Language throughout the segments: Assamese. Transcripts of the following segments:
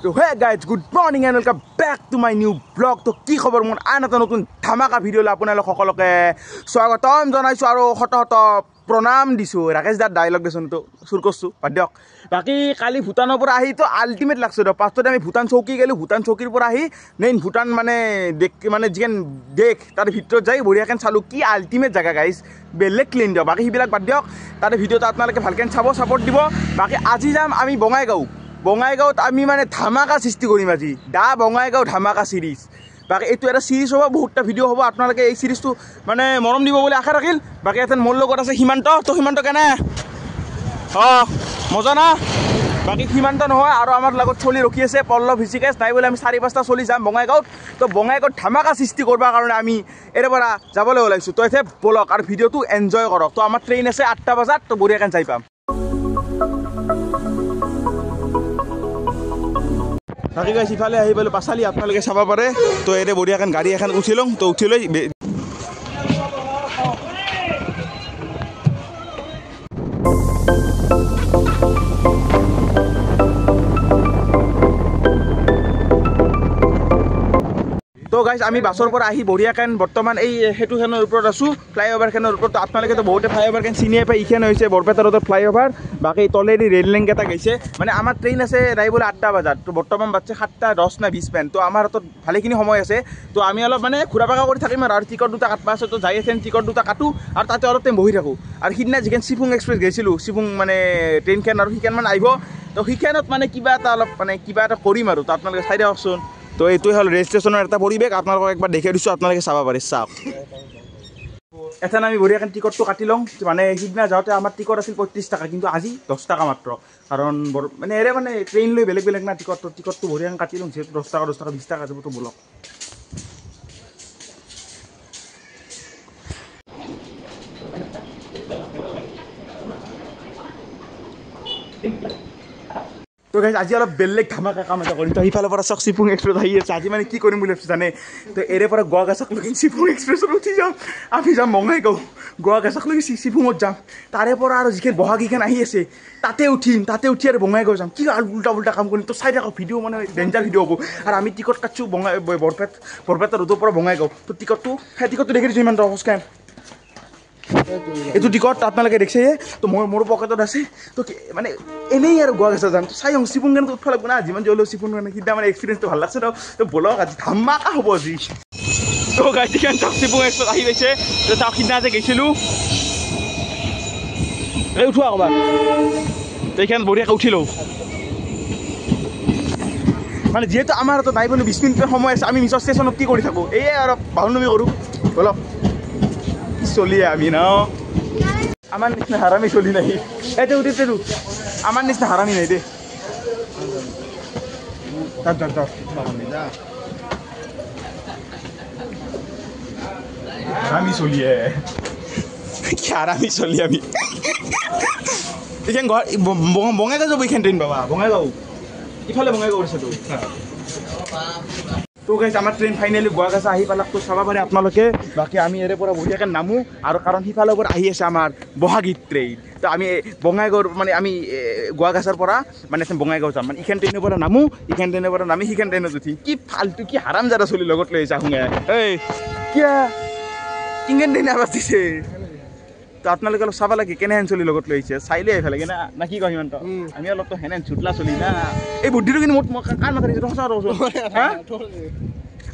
So hey guys, good morning and welcome back to my new vlog. তো কি খবৰ মোৰ আন এটা নতুন ধামাকা ভিডিঅ'লৈ আপোনালোক সকলোকে স্বাগতম জনাইছো আৰু হত প্ৰণাম দিছো। ৰাকেশ দাৰ ডায়লগ দেচোন তো সুৰ কৰছো বাদ দিয়ক। বাকি কালি ভূটানৰ পৰা আহি তো আল্টিমেট লাগছে ৰ পাছতে আমি ভূটান চৌকি গেলো। ভূটান চৌকিৰ পৰা আহি মেইন ভূটান মানে যিখন দেশ তাৰ ভিতৰত যাই বঢ়িয়াকৈ চালো কি আল্টিমেট জাগা গাইজ বেলেগ ক্লিন দিয়ক। বাকি সেইবিলাক বাদ দিয়ক, তাতে ভিডিঅ'টো আপোনালোকে ভালকৈ চাব, ছাপৰ্ট দিব। বাকি আজি যাম আমি বঙাইগাঁৱত আমি মানে ধামাকা সৃষ্টি কৰিম আজি দা বঙাইগাঁও ধামাকা সিৰিজ। বাকি এইটো এটা সিৰিজ হ'ব, বহুতটা ভিডিঅ' হ'ব। আপোনালোকে এই সিৰিজটো মানে মৰম দিব বুলি আশা ৰাখিল। বাকি এথেন মোৰ লগত আছে সীমান্ত। তো সীমান্ত কেনে মজা না? বাকি সীমান্ত নহয় আৰু আমাৰ লগত চলি ৰখি আছে পল্লৱ হৃষিকেশ নাই বোলে। আমি 4-5টা চলি যাম বঙাইগাঁৱত। তো বঙাইগাঁৱত ধামাকা সৃষ্টি কৰিবৰ কাৰণে আমি এৰে পৰা যাবলৈ ওলাইছোঁ। তো এতে বলক আৰু ভিডিঅ'টো এনজয় কৰক। তো আমাৰ ট্ৰেইন আছে 8টা বজাত, তো বঢ়িয়াকৈ যাই পাম। বাকি গাইছ ইফালে আহি পালোঁ পাছালি, আপোনালোকে চাব পাৰে। তো এতে বঢ়িয়াকৈ গাড়ী এখন উঠি লওঁ। তো উঠি লৈ তো গাইজ আমি বাছৰ পৰা আহি বঢ়িয়াকৈ বৰ্তমান এই সেতুখনৰ ওপৰত আছোঁ, ফ্লাইঅভাৰখনৰ ওপৰত। আপোনালোকেতো বহুতে ফ্লাইঅভাৰখন চিনিয়ে পায়। এইখন হৈছে বৰপেটা ৰোডৰ ফ্লাইঅভাৰ। বাকী তলেদি ৰেল লিংক এটা গৈছে। মানে আমাৰ ট্ৰেইন আছে নাই বোলে 8টা বজাত। তো বৰ্তমান বাজছে 7:10 না 20 মিনিট। তো আমাৰ হাতত ভালেখিনি সময় আছে। তো আমি অলপ মানে ঘূৰা পাকা কৰি থাকিম আৰু টিকট দুটা কাটবা আছে। তো যাই আছেন টিকট দুটা কাটোঁ আৰু তাতে অলপ টাইম বহি থাকোঁ। আৰু সিদিনা যিখন চিফুং এক্সপ্ৰেছ গৈছিলোঁ, চিফুং মানে ট্ৰেইনখন, আৰু সিখন মানে আহিব। তো সিখনত মানে কিবা এটা কৰিম আৰু। তো আপোনালোকে চাই দিয়কচোন। তো এইটোৱে হ'ল ৰেল ষ্টেচনৰ এটা পৰিৱেশ। আপোনালোকক একবাৰ দেখাই দিছোঁ, আপোনালোকে চাব পাৰে। চাওক এথেন আমি বঢ়িয়াকৈ টিকটটো কাটি লওঁ। মানে সিদিনা যাওঁতে আমাৰ টিকট আছিল 35 টকা, কিন্তু আজি 10 টকা মাত্ৰ। কাৰণ মানে মানে ট্ৰেইন লৈ বেলেগ না টিকটটো বঢ়িয়াকৈ কাটি লওঁ। যিহেতু 10 টকা 20 টকা যাব। তো বলক তো গাইজ আজি অলপ বেলেগ ধামাকা কাম এটা কৰিম। তো সিফালৰ পৰা চাওক চিফুং এক্সপ্ৰেছ আহি আছে। আজি মানে কি কৰিম বুলি ভাবিছোঁ জানে? তো এৰে পৰা গোৱাগাছাকলৈকে চিফুং এক্সপ্ৰেছত উঠি যাম। আমি যাম বঙাইগাঁও, গোৱাগাছাকলৈকে চিফুঙত যাম। তাৰে পৰা আৰু যিখন বহাগীখন আহি আছে তাতে উঠিম। তাতে উঠি আৰু বঙাইগাঁও যাম। কি উল্টা কাম কৰিম? তো চাই থাকক, ভিডিঅ' মানে ডেঞ্জাৰ ভিডিঅ' হ'ব। আৰু আমি টিকট কাটছোঁ বৰপেটা ৰোডৰ পৰা বঙাইগাঁও। তো টিকটটো দেখি দিছোঁ ইমান অৱস্থান। এইটো টিকট আপোনালোকে দেখিছে। তো মোৰ পকেটত আছে। তো মানে এনেই আৰু গোৱাগাছা যাম। চাই আহোঁ চিফুং গানটো উঠব লাগব না। যিমান যি হ'লেও চিফুং গান সিদিনা মানে এক্সপিৰিয়েঞ্চটো ভাল লাগছে। তো বলক আজি ধামাকা হ'ব আজি। তো গাড়ীখন চাওক চিফুং এক্সপ্ৰেছ আহি পাইছে। তো চাওক সিদিনা যে গৈছিলোঁ, এই উঠোৱা ক'ৰবাত। তো এইখন বঢ়িয়াকৈ উঠি লওঁ। মানে যিহেতু আমাৰ হাতত নাই বোলো 20 মিনিটৰ সময় আছে, আমি নিজৰ ষ্টেচনত কি কৰি থাকোঁ? এয়ে আৰু বাহুনমি কৰোঁ। বলক চলিয়ে আমি ন আমাৰ নিচিনা হাৰামি চলি নাই। এইটো উঠিছেতো আমাৰ নিচিনা হাৰামি নাই দেই। হাৰামি চলিয়ে আমি এইখন বঙাইগাঁও যাব। এইখন ট্ৰেইন বাবা বঙাইগাঁও, ইফালে বঙাইগাঁও আছে। তো গাইজ আমাৰ ট্ৰেইন ফাইনেলি গোৱাগাছা আহি পালাক। তো চাব পাৰে আপোনালোকে। বাকী আমি ইয়াৰে পৰা বঢ়িয়াকৈ নামো, আৰু কাৰণ সিফালৰ পৰা আহি আছে আমাৰ বহাগীত ট্ৰেইন। তো আমি বঙাইগাঁৱৰ মানে আমি গোৱাগাছাৰ পৰা মানে বঙাইগাঁও যাম। মানে ইখন ট্ৰেইনৰ পৰা নামো, ইখন ট্ৰেইনৰ পৰা নামি সিখন ট্ৰেইনত উঠি। কি ফাল্টু, কি হাৰাম জাদা চলি লগত লৈ আহিছে আহোঁগে। এই কিয়া কিংগেন ট্ৰেইনে আৱাজ দিছে। তো আপোনালোকে অলপ চাব লাগে কেনেহেন চলি লগত লৈ আহিছে। চাই লৈ আহিব লাগে না কি কয় সিমান্ত? আমি অলপতো সেনেহেন চুটলা চলি না। এই বুদ্ধিটো কিন্তু মোৰ কাণ নাথাকিছে। সঁচা হা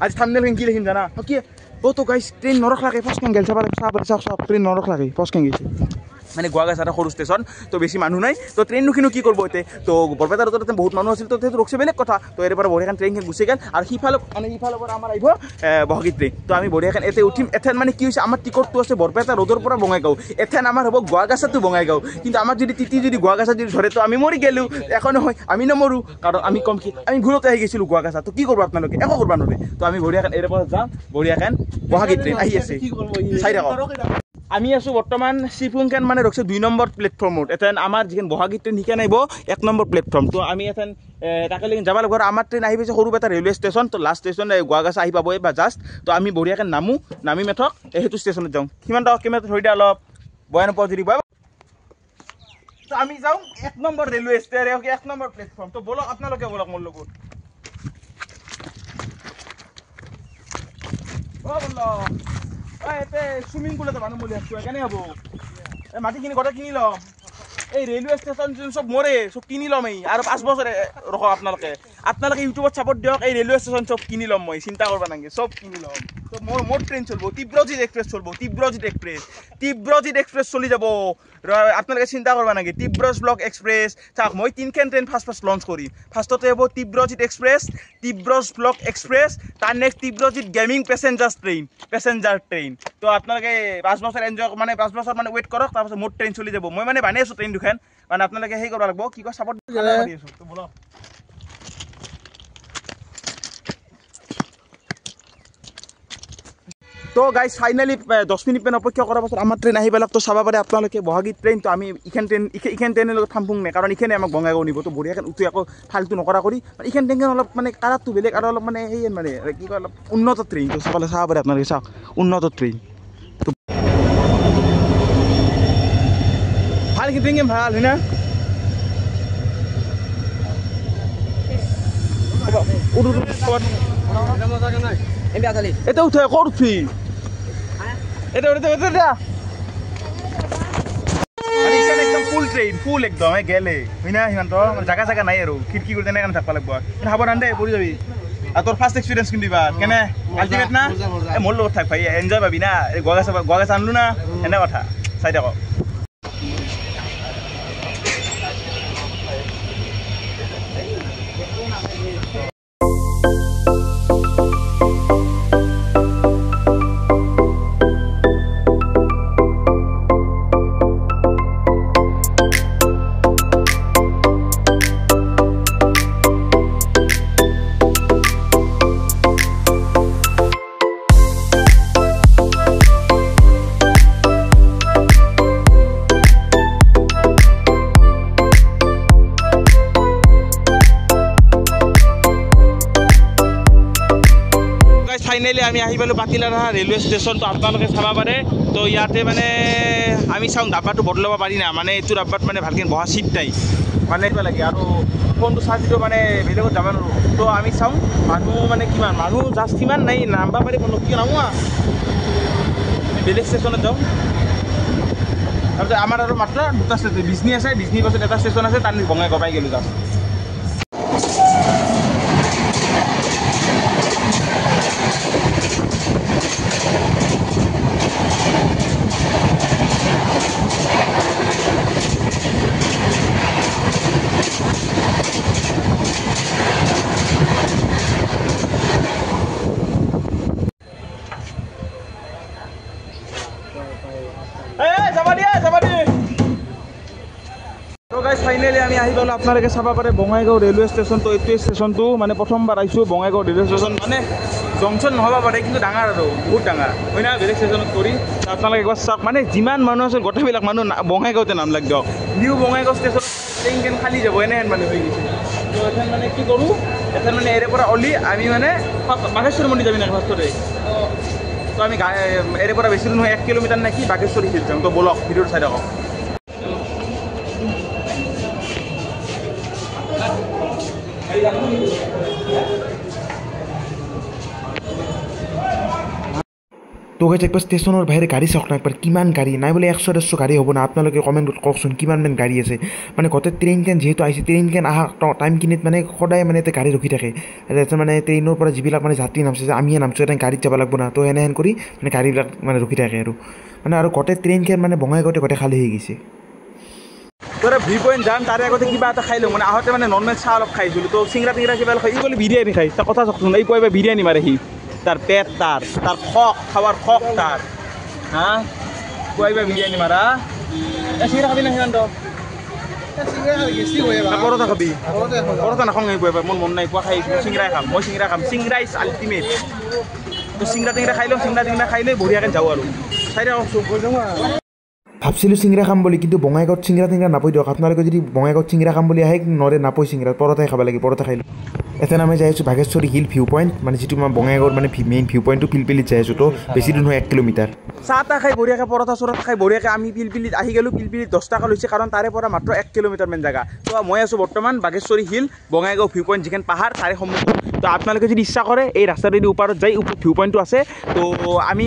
আজি থাম্বনেইলখন কি লিখিম জানা? কি তো গাইজ ট্ৰেইন নৰখ লাগে ফাৰ্ষ্টখন গেল চাব লাগে। চাওক ট্ৰেইন নৰখ লাগে ফাৰ্ষ্টখন গৈছে। মানে গোৱাগাছা এটা সৰু ষ্টেচন, তো বেছি মানুহ নাই। তো ট্ৰেইনখিনিও কি কৰিব এতিয়া? তো বৰপেটা ৰোডত বহুত মানুহ আছিল। তো সেইটো ৰখছে বেলেগ কথা। তো ইয়াৰ পৰা বঢ়িয়াখন ট্ৰেইনখন গুচি গ'ল। আৰু সিফালৰ পৰা আমাৰ আহিব বহাগীত ট্ৰেইন। তো আমি বঢ়িয়াখন এতে উঠিম। এথেন মানে কি হৈছে, আমাৰ টিকটটো আছে বৰপেটা ৰোডৰ পৰা বঙাইগাঁও। এথেন আমাৰ হ'ব গোৱাগাছা টু বঙাইগাঁও। কিন্তু আমাৰ যদি গোৱাগাছা ধৰে, তো আমি মৰি গ'লোঁ। একো নহয়, আমি নমৰোঁ। কাৰণ আমি কম কি আমি ভুলতে আহি গৈছিলোঁ গোৱাগাছা। তো কি কৰিব আপোনালোকে? একো কৰিব নোৱাৰে। তো আমি বঢ়িয়াখন এৰে পৰা যাম। বঢ়িয়াখন বহাগীত ট্ৰেইন আহি আছে, চাই থাকক। আমি আছোঁ বৰ্তমান চিফুংখন মানে ৰখছে 2 নম্বৰ প্লেটফৰ্মত। এথেন আমাৰ যিখন বহাগীত ট্ৰেইন সিখন আহিব 1 নম্বৰ প্লেটফৰ্ম। তো আমি এথেন তাকে লেকিন যাব লাগিব। আমাৰ ট্ৰেইন আহি পাইছে সৰুপেটা ৰেলৱে ষ্টেচন। তো লাষ্ট ষ্টেচন গোৱাগাছা আহি পাবই বা জাষ্ট। তো আমি বঢ়িয়াকৈ নামি মেথক সেইটো ষ্টেচনত যাওঁ। কিমান টকা কিমান ধৰি দিয়া অলপ বয়া নোপোৱা যদি তো আমি যাওঁ 1 number railway station 1 number platform তো বলক আপোনালোকে বলক মোৰ লগত ও বলক এতে সুইমিং পুলতে মানুহ মলি আছো কেনে হ'ব এই মাটিখিনি গটা কিনি লম এই ৰেলৱে ষ্টেচন সব মৰে সব কিনি লম এই আৰু 5 বছৰ ৰখ আপোনালোকে ইউটিউবত সাপোৰ্ট দিয়ক এই ৰেলৱে ষ্টেচন সব কিনি লম মই চিন্তা কৰবা নাগে সব কিনি লম তো মোৰ ট্ৰেইন চলব তীব্ৰজিৎ এক্সপ্ৰেছ চলব তীব্ৰজিৎ এক্সপ্ৰেছ চলি যাব আপোনালোকে চিন্তা কৰবা নাগে তীব্ৰজ ব্লক এক্সপ্ৰেছ চাওক মই তিনখন ট্ৰেইন ফাৰ্ষ্ট লঞ্চ কৰিম ফাৰ্ষ্টতে হ'ব তীব্ৰজিৎ এক্সপ্ৰেছ তীব্ৰজ ব্লক এক্সপ্ৰেছ তাৰ next Tibrajit gaming passenger train তো আপোনালোকে 5 বছৰ এনজয় মানে 5 বছৰ মানে ৱেইট কৰক তাৰপিছত মোৰ ট্ৰেইন চলি যাব মই মানে বানাই আছো ট্ৰেইন দুখন মানে আপোনালোকে সেই কৰিব লাগিব কি কয় সাপোৰ্ট কৰি আছো তো বলক তো গাইজ ফাইনালি 10 মিনিট মান অপেক্ষা কৰাৰ পাছত আমাৰ ট্ৰেইন আহি পেলাক তো চাব পাৰে আপোনালোকে বহাগীত ট্ৰেইন তো আমি ইখন ট্ৰেইনৰ লগত থাম্পুং নাই কাৰণ ইখনে আমাক বঙাইগাঁও নিব তো বঢ়িয়াকৈ উঠি আকৌ ফাল্টু নকৰা কৰি ইখন ট্ৰেইন অলপ মানে কালাৰটো বেলেগ আৰু অলপ মানে সেই মানে কি কয় অলপ উন্নত ট্ৰেইন তো চাবলৈ চাব পাৰে আপোনালোকে চাওক উন্নত ট্ৰেইন ভাল ট্ৰেইন ভাল হয় না এটা উঠে ক'ত উঠি এটা একদম ফুল একদম গেলে হয় না সিমান তো জাগা নাই আৰু খিৰিকী কৰি তেনেকৈ থাকবা লাগিব কিন্তু সাৱধান দে পৰি যাবি আৰু তোৰ ফাৰ্ষ্ট এক্সপিৰিয়েঞ্চ কিন্তু দিবা কেনে আল্টিমেট না মোৰ লগত থাক ভাই এনজয় পাবি না গোৱাগাছ আনলো না এনে কথা চাই থাকক ফাইনেলি আমি আহি পালোঁ পাতিলাৰা ৰেলৱে ষ্টেচন তো আপোনালোকে চাব পাৰে তো ইয়াতে মানে আমি চাওঁ ডাব্বাটো বদলাব পাৰি না মানে এইটো ডাব্বাত মানে ভালকৈ বহা চিট নাই মানে এইটো লাগে আৰু ফোনটো চাৰ্জ দিলেও মানে বেলেগত যাব নোৱাৰোঁ তো আমি চাওঁ মানুহ মানে কিমান মানুহ জাষ্ট কিমান নাই নাম্বা পাৰি কোনো কি নামো বেলেগ ষ্টেচনত যাওঁ তাৰপিছত আমাৰ আৰু মাত্ৰ দুটা ষ্টেচন বিজনী আছে বিজনীৰ পাছত এটা ষ্টেচন আছে তাৰ বঙাইগাঁও পাই গ'লোঁ জাষ্ট ফাইনেলি আমি আহি পালোঁ আপোনালোকে চাব পাৰে বঙাইগাঁও ৰেলৱে ষ্টেচন তো এইটোৱে ষ্টেচনটো মানে প্ৰথমবাৰ আহিছোঁ বঙাইগাঁও ৰেলৱে ষ্টেচন মানে জংচন নহ'ব পাৰে কিন্তু ডাঙৰ আৰু বহুত ডাঙৰ হয় না বেলেগ ষ্টেচনত কৰি আপোনালোকে একবাৰ চাওক মানে যিমান মানুহ আছে গোটেইবিলাক মানুহ বঙাইগাঁওতে নাম লাগ দিয়ক নিউ বঙাইগাঁও ষ্টেচন ট্ৰেইন খালী যাব এনেহেন মানে হৈ গৈছে তো এখন মানে কি কৰোঁ এখন মানে এৰে পৰা অলি আমি মানে বাঘেশ্বৰ মন্দিৰ যাবি না ফাৰ্ষ্টতে তো আমি এৰে পৰা বেছি নহয় 1 কিলোমিটাৰ নে কি বাঘেশ্বৰী হিল যাম তো বলক ভিডিঅ'টো চাই থাকক তো গাইজ একবার স্টেশনের বাইরে গাড়ি চাওক না একবার কিমান গাড়ি নাই বলে 100-150 গাড়ি হ'ব না আপোনালোকে কমেণ্টত কওকচোন কিমানমান গাড়ী আছে মানে গোটেই ট্ৰেইনখন যিহেতু আহিছে ট্ৰেইনখন অহা টাইমখিনিত মানে সদায় মানে এটা গাড়ী ৰখি থাকে মানে ট্ৰেইনৰ পৰা যিবিলাক মানে যাত্ৰী নামছে যে আমিয়ে নামছোঁ এটা গাড়ীত যাব লাগিব না তো এনেহেন কৰি মানে গাড়ীবিলাক মানে ৰখি থাকে আৰু মানে আৰু গোটেই ট্ৰেইনখন মানে বঙাইগাঁৱতে গোটেই খালী হৈ গৈছে তোৰা ভি পয়েন্ট যাম তাৰে আগতে কিবা এটা খাই লওঁ মানে আহোঁতে মানে নৰ্মেল চাহ অলপ খাইছিলোঁ তো চিংৰা টিংৰা কিবা খাই বোলে বিৰিয়ানী খাই তাৰ কথা চাওকচোন এই কয় বিৰিয়ানী মাৰে সি তাৰ পেট তাৰ খক খাৱাৰ খক তাৰ হা কয় বিৰিয়ানী মাৰা চিংৰা খাবি না সিমান্ত পৰঠা খাবি পৰঠা নাখাওঁ এই কয় মোৰ মন নাই কোৱা খাই চিংৰাই খাম মই চিংৰা খাম চিংৰা ইজ আল্টিমেট তো চিংৰা টিংৰা খাই লওঁ চিংৰা টিংৰা খাই লৈ বঢ়িয়াকৈ যাওঁ আৰু চাই থাকোঁ ভাবছিলোঁ চিংৰা খাম বুলি কিন্তু বঙাইগাঁৱত চিংৰা টিংৰা নাপাই দিয়ক আপোনালোকে যদি বঙাইগাঁৱত চিংৰা খাম বুলি আহে নৰে নাপায় চিংৰা পৰঠাই খাব লাগে পৰঠা খাই এতিয়া আমি যাই আছোঁ বাঘেশ্বৰী হিল ভিউ পইণ্ট মানে যিটো আমাৰ বঙাইগাঁৱৰ মানে মেইন ভিউ পইণ্টটো পিলপিলিত যাই আছোঁ তো বেছি দূৰ নহয় 1 কিলোমিটাৰ চাহ তাহ খাই বঢ়িয়াকৈ পৰঠা চৰঠা খাই বঢ়িয়াকৈ আমি পিলপিলিত আহি গ'লোঁ পিলপিলিত 10 টকা লৈছে কাৰণ তাৰে পৰা মাত্ৰ 1 কিলোমিটাৰমান জেগা তো মই আছোঁ বৰ্তমান Bagheshwari hill Bongaigaon view point যিখন পাহাৰ তাৰে সন্মুখত তো আপোনালোকে যদি ইচ্ছা কৰে এই ৰাস্তাটোদি ওপৰত যাই ভিউ পইণ্টটো আছে তো আমি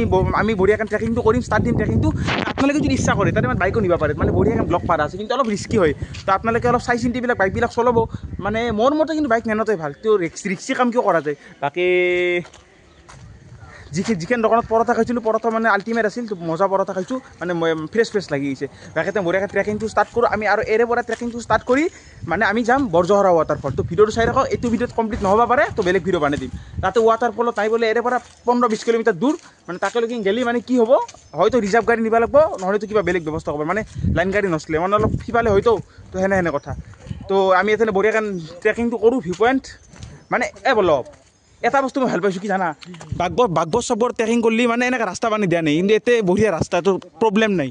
বঢ়িয়াকৈ ট্ৰেকিংটো কৰিম ষ্টাৰ্ট দিম ট্ৰেকিংটো আপোনালোকে যদি ইচ্ছা কৰে তাতে মানে বাইকো নিব পাৰে মানে বঢ়িয়াকৈ ব্লক পাৰা আছে কিন্তু অলপ ৰিস্কি হয় তো আপোনালোকে অলপ চাই চিন্তি বাইকবিলাক চলাব মানে মোৰ মতে কিন্তু বাইক নেনতে ভাল তো ৰিক্সি কাম কিয় কৰা যায় বাকী যিখন দোকানত পৰঠা খাইছিলোঁ পৰঠা মানে আল্টিমেট আছিল তো মজা পৰঠা খাইছোঁ মানে ফ্ৰেছ লাগি গৈছে বাকী বঢ়িয়াকৈ ট্ৰেকিংটো ষ্টাৰ্ট কৰোঁ আমি আৰু এৰে পৰা ট্ৰেকিংটো ষ্টাৰ্ট কৰি মানে আমি যাম বৰজহৰা ৱাটাৰফল তো ভিডিঅ'টো চাই থাকক এইটো ভিডিঅ'ত কমপ্লিট নহ'ব পাৰে তো বেলেগ ভিডিঅ' বনাই দিম তাতে ৱাটাৰফলত নাই বোলে এৰে পৰা 15-20 কিলোমিটাৰ দূৰ মানে তাকেলৈকে গেলি মানে কি হ'ব হয়তো ৰিজাৰ্ভ গাড়ী নিব লাগিব নহ'লেতো কিবা বেলেগ ব্যৱস্থা কৰিব মানে লাইন গাড়ী নচলে মানে অলপ সিফালে হয়তো তো সেনে কথা তো আমি এখানে বঢ়িয়াকৈ ট্ৰেকিংটো কৰোঁ ভিউ পইণ্ট মানে বলক এটা বস্তু মই ভাল পাইছোঁ কি জানা বাঘবৰ চবৰ ট্ৰেকিং কৰিলে মানে এনেকৈ ৰাস্তা বানি দিয়া নাই কিন্তু এতে বঢ়িয়া ৰাস্তাটো প্ৰব্লেম নাই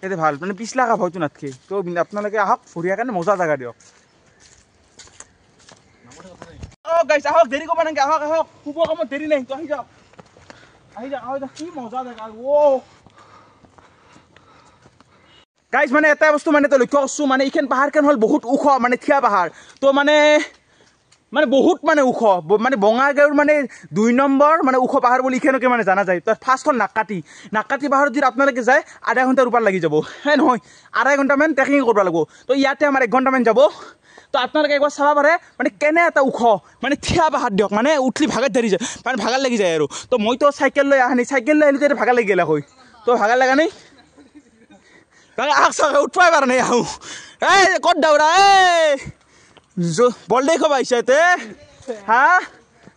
এতে ভাল মানে পিছলা কাপ হয়তো নাথাকে তো আপোনালোকে আহক বঢ়িয়াকৈ মজা জেগা দিয়ক গাইছ আহক দেৰি কৰিব নালাগে আহক শুব কামত দেৰি নাই তো আহি যাওক কি মজা জেগা গাইছ মানে এটা বস্তু মানে লক্ষ্য কৰিছোঁ মানে এইখন পাহাৰখন হ'ল বহুত ওখ মানে থিয়া পাহাৰ তো মানে বহুত মানে ওখ মানে বঙাইগাঁৱৰ মানে 2 নম্বৰ মানে ওখ পাহাৰ বুলি এইখনকে মানে জানা যায় তো ফাৰ্ষ্ট হ'ল নাকাটি পাহাৰত যদি আপোনালোকে যায় আধা ঘণ্টাৰ ওপৰ লাগি যাব নহয় 2.5 ঘণ্টামান ট্ৰেকিং কৰিব লাগিব তো ইয়াতে আমাৰ 1 ঘণ্টামান যাব তো আপোনালোকে একবাৰ চাব পাৰে মানে কেনে এটা ওখ মানে থিয়া পাহাৰ দিয়ক মানে উঠলি ভাগাত ধৰি যায় মানে ভাগাৰ লাগি যায় আৰু তো মইতো চাইকেল লৈ অহা নাই চাইকেল লৈ আহিলে ভাগাৰ লাগি গেলা হয় তো ভাগাৰ লগা নাই উঠবাই পাৰা নাই আহোঁ ক'ত দাউৰা বল দেখো পাইছা এতে হা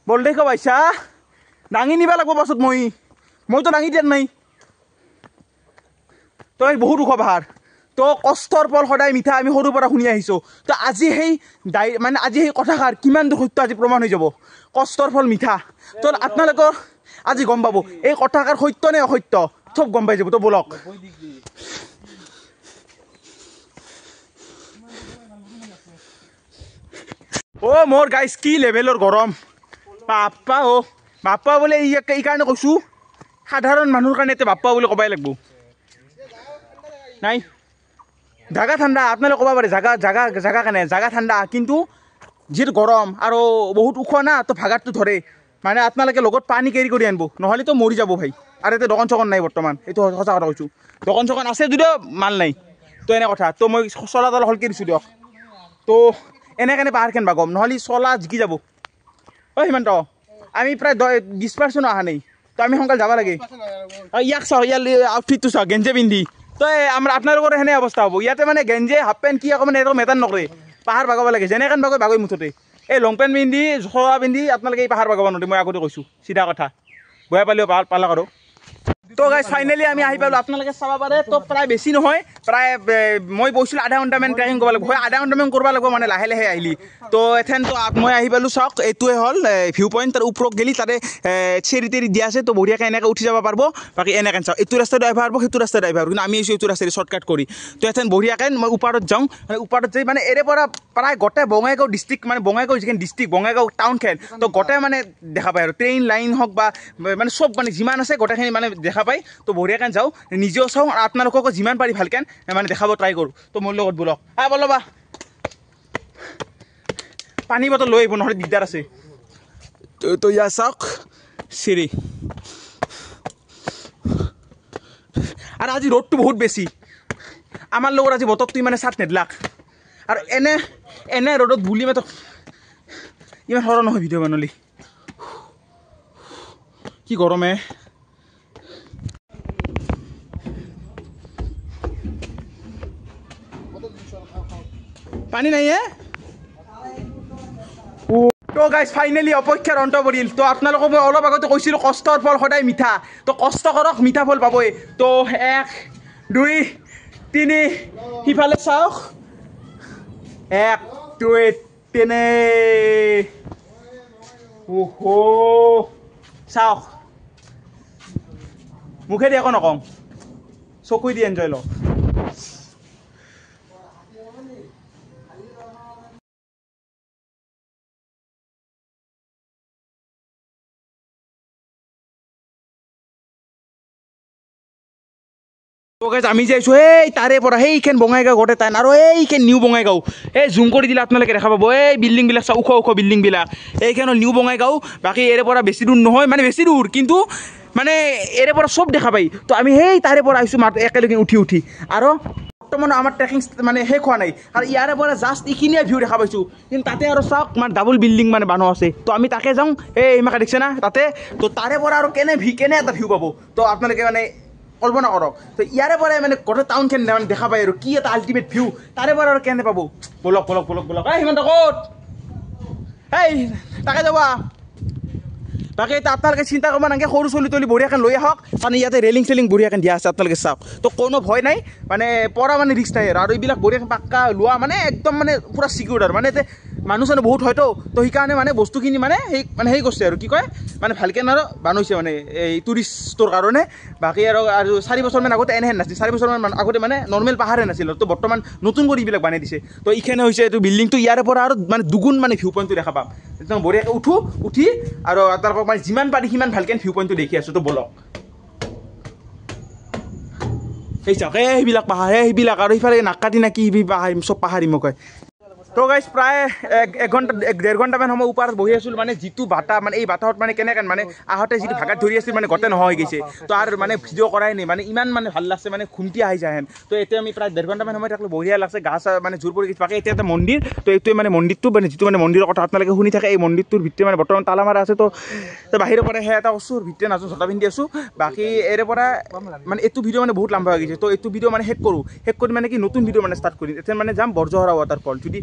বল দেখো পাইছা দাঙি নিবা লাগিব পাছত মইতো দাঙি দিয়াৰ নাই তো বহুত ওখ পাহাৰ তো কষ্টৰ ফল সদায় মিঠা আমি সৰুৰ পৰা শুনি আহিছোঁ তো আজি সেই কথাষাৰ কিমান দূৰ সত্য আজি প্ৰমাণ হৈ যাব কষ্টৰ ফল মিঠা তো আপোনালোকৰ আজি গম পাব এই কথাষাৰ সত্য নে অসত্য চব গম পাই যাব তো বলক মোৰ গাইছ কি লেভেলৰ গৰম বাপ্পা বোলে এই কাৰণে কৈছোঁ সাধাৰণ মানুহৰ কাৰণে এতিয়া বাপ্পা বুলি ক'বাই লাগিব নাই জাগা ঠাণ্ডা আপোনালোকে ক'ব পাৰে জাগা কেনে জাগা ঠাণ্ডা কিন্তু যিটো গৰম আৰু বহুত ওখ না তো ভাগাৰটো ধৰে মানে আপোনালোকে লগত পানী কেৰি কৰি আনিব নহ'লেতো মৰি যাব ভাই আৰু এতিয়া দোকান চকন নাই বৰ্তমান এইটো সঁচা কথা কৈছোঁ দোকান চকন আছে যদিও মাল নাই তো এনে কথা তো মই চলা তলা হলকৈ দিছোঁ দিয়ক তো এনেকেনে পাহাৰখন বাগম নহ'লে চলা জিকি যাব সিমান্ত আমি প্ৰায় 20% অহা নাই তো আমি সোনকালে যাব লাগে ইয়াক চাওক ইয়াৰ আউটফিটটো চাওক গেঞ্জে পিন্ধি তো আপোনালোকৰ সেনে অৱস্থা হ'ব ইয়াতে মানে গেঞ্জে হাফ পেণ্ট কি আকৌ মানে এইটো মেটাৰ নকৰে পাহাৰ বাগাব লাগে যেনেকৈ বাগৈ মুঠতে এই লং পেণ্ট পিন্ধি চলা পিন্ধি আপোনালোকে এই পাহাৰ বাগাব নোৱাৰে মই আগতে কৈছোঁ চিধা কথা বেয়া পালেও পালাক আৰু তো গাইছ ফাইনেলি আমি আহি পালোঁ আপোনালোকে চাব পাৰে তো প্ৰায় বেছি নহয় প্ৰায় মই কৈছিলোঁ আধা ঘণ্টামান ট্ৰেকিং কৰিব লাগিব আধা ঘণ্টামান কৰিব লাগিব মানে লাহে লাহে আহিলি তো এথেনতো মই আহি পালোঁ চাওক এইটোৱে হ'ল ভিউ পইণ্ট তাৰ ওপৰত গেলি তাতে চেৰি তেৰি দিয়া আছে তো বঢ়িয়াকৈ এনেকৈ উঠি যাব পাৰিব বাকী এনেকৈ চাওক এইটো ৰাস্তাত আহিব পাৰিব সেইটো ৰাস্তাত আহিব কিন্তু আমি আহিছোঁ এইটো ৰাস্তাৰে শ্বৰ্টকাট কৰি তো এথেন বঢ়িয়াকৈ মই ওপৰত যাওঁ মানে ওপৰত যাই মানে এৰে পৰা প্ৰায় গোটেই বঙাইগাঁও ডিষ্ট্ৰিক্ট মানে বঙাইগাঁও যিখন ডিষ্ট্ৰিক্ট বঙাইগাঁও টাউনখন তো গোটেই মানে দেখা পায় আৰু ট্ৰেইন লাইন হওক বা মানে চব মানে যিমান আছে গোটেইখিনি মানে দেখা পায় তো বঢ়িয়াকৈ যাওঁ নিজেও চাওঁ আৰু আপোনালোককো যিমান পাৰি ভালকৈ মানে দেখাব ট্ৰাই কৰোঁ তো মোৰ লগত বলক বলবা পানী বটল লৈ আহিব নহ'লে দিগদাৰ আছে তো ইয়াৰ চাওক চিৰি আৰু আজি ৰ'দটো বহুত বেছি আমাৰ লগত আজি বতৰটো ইমানে চাট নেদলাক আৰু এনে ৰ'দত বুলি মাত্ৰ ইমান সৰহ নহয় ভিডিঅ' বনালি কি গৰমে পানী নাই তো গাইজ ফাইনেলি অপেক্ষাৰ অন্ত পৰিল তো আপোনালোকক মই অলপ আগতে কৈছিলোঁ কষ্টৰ ফল সদায় মিঠা তো কষ্ট কৰক মিঠা ফল পাবই তো 1 2 3 সিফালে চাওক 1 2 3 চাওক মুখেদি একো নকওঁ চকুৱেদি এনজয় লওক তো গাইজ আমি যে আইছোঁ এই তাৰে পৰা সেইখন বঙাইগাঁও গোটেই টাইম আৰু এইখন নিউ বঙাইগাঁও এই জুম কৰি দিলে আপোনালোকে দেখা পাব এই বিল্ডিংবিলাক চাওক ওখ বিল্ডিংবিলাক এইখন হ'ল নিউ বঙাইগাঁও বাকী এৰে পৰা বেছি দূৰ নহয় মানে বেছি দূৰ কিন্তু মানে এৰে পৰা চব দেখা পায় তো আমি সেই তাৰে পৰা আহিছোঁ মাত্ৰ একেলগে উঠি আৰু বৰ্তমান আমাৰ ট্ৰেকিং মানে শেষ হোৱা নাই আৰু ইয়াৰে পৰা জাষ্ট এইখিনিয়ে ভিউ দেখা পাইছোঁ কিন্তু তাতে আৰু চাওক মানে ডাবল বিল্ডিং মানে মানুহ আছে তো আমি তাকে যাওঁ এই ইমাকে দেখিছে না তাতে তো তাৰে পৰা আৰু কেনে এটা ভিউ পাব তো আপোনালোকে মানে কল্পনা কৰক তো ইয়াৰে পৰাই মানে গোটেই টাউনখন মানে দেখা পায় আৰু কি এটা আল্টিমেট ভিউ তাৰে পৰা আৰু কেনে পাব বলক এই সিমানটা ক'ত এই তাকে যাবা বাকী এতিয়া আপোনালোকে চিন্তা কৰিব নালাগে সৰু চলি তলি বঢ়িয়াকৈ লৈ আহক মানে ইয়াতে ৰেলিং চেলিং বঢ়িয়াকৈ দিয়া আছে আপোনালোকে চাওক তো কোনো ভয় নাই মানে পৰা মানে ৰিস্ক নাই আৰু এইবিলাক বঢ়িয়াকৈ পাক্কা লোৱা মানে একদম মানে পূৰা চিকিউৰ আৰু মানে এতিয়া মানুহ চানুহ বহুত হয়তো তো সেইকাৰণে মানে বস্তুখিনি মানে সেই কৰিছে আৰু কি কয় মানে ভালকৈ আৰু বনাইছে মানে এই টুৰিষ্টৰ কাৰণে বাকী আৰু 4 বছৰমান আগতে এনেহেন নাছিল 4 বছৰমান আগতে মানে নৰ্মেল পাহাৰে নাছিল তো বৰ্তমান নতুন কৰি এইবিলাক বনাই দিছে তো এইখানে হৈছে এইটো বিল্ডিংটো ইয়াৰে পৰা আৰু মানে দুগুণ মানে ভিউ পইণ্টটো দেখা পাম একদম বঢ়িয়াকৈ উঠি আৰু আপোনালোকক মানে যিমান পাৰি সিমান ভালকৈ ভিউ পইণ্টটো দেখি আছোঁ তো বলক সেই চাওক সেইবিলাক পাহাৰ সেইবিলাক আৰু সিফালে নাকাটি না কি পাহাৰ চব পাহাৰী মোক কয় তো গাইজ প্ৰায় 1-1.5 ঘণ্টামান সময় ওপৰত বহি আছিলোঁ মানে যিটো বাটা মানে এই বাটাহত মানে কেনেকৈ মানে আহোঁতে যিটো ভাগাত ধৰি আছিল মানে গোটেই নোহোৱা হৈ গৈছে তো আৰু মানে ভিডিঅ' কৰাই নাই মানে ইমান মানে ভাল লাগছে মানে খুমটি আহি যায় তো এতিয়া আমি প্ৰায় 1.5 ঘণ্টামান সময় থাকিলে বঢ়িয়া লাগছে গা চা মানে জোৰ পৰি গৈছে বাকী এতিয়া এটা মন্দিৰ তো এইটোৱে মানে মন্দিৰটো মানে যিটো মানে মন্দিৰৰ কথা আপোনালোকে শুনি থাকে এই মন্দিৰটোৰ ভিতৰত মানে বৰ্তমান তালা মাৰা আছে তো বাহিৰৰ পৰা সেই এটা কৈছোঁ ভিতৰত নাচোঁ ছটা পিন্ধি আছোঁ বাকী এৰে পৰা মানে এইটো ভিডিঅ' মানে বহুত লম্বা হৈ গৈছে তো এইটো ভিডিঅ' মানে শেষ কৰি মানে কি নতুন ভিডিঅ' মানে ষ্টাৰ্ট কৰিম এতিয়া মানে যাম বৰজহৰা ৱাটাৰফল যদি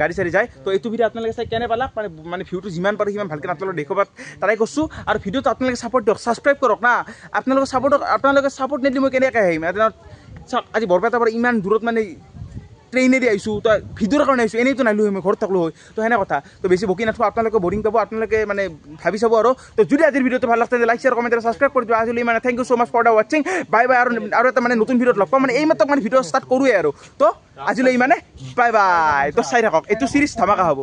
গাড়ী চাৰি যায় তো এইটো ভিডিঅ' আপোনালোকে চাই কেনে পালাক মানে ভিউটো যিমান পাৰে সিমান ভালকৈ আপোনালোকে দেখুৱাত ট্ৰাই কৰিছোঁ আৰু ভিডিঅ'টো আপোনালোকে ছাপৰ্ট দিয়ক ছাবস্ক্ৰাইব কৰক না আপোনালোকে ছাপৰ্ট নিদিলে মই কেনেকৈ আহিম চাওক আজি বৰপেটাৰ পৰা ইমান দূৰত মানে ট্ৰেইনেদি আহিছোঁ তো ভিডিঅ'ৰ কাৰণে আহিছোঁ এনেইতো নাহিলোঁ মই ঘৰত থাকলোঁ হয় তো সেনে কথা তো বেছি বকি নাথাকোঁ আপোনালোকে বৰিং পাব আপোনালোকে মানে ভাবি চাব আৰু তো যদি আজিৰ ভিডিঅ'টো ভাল লাগিছে লাইক শ্বেয়াৰ কমেণ্ট আৰু ছাবস্ক্ৰাইব কৰি দিওঁ আজিলৈ মানে thank you so' much for the ৱাচিং বাই আৰু এটা মানে নতুন ভিডিঅ'ত লগ পাম মানে এইমাত্ৰ মানে ভিডিঅ' ষ্টাৰ্ট কৰোঁৱে আৰু তো আজিলৈ মানে বাই তো চাই থাকক এইটো চিৰিজ ধামাকা হ'ব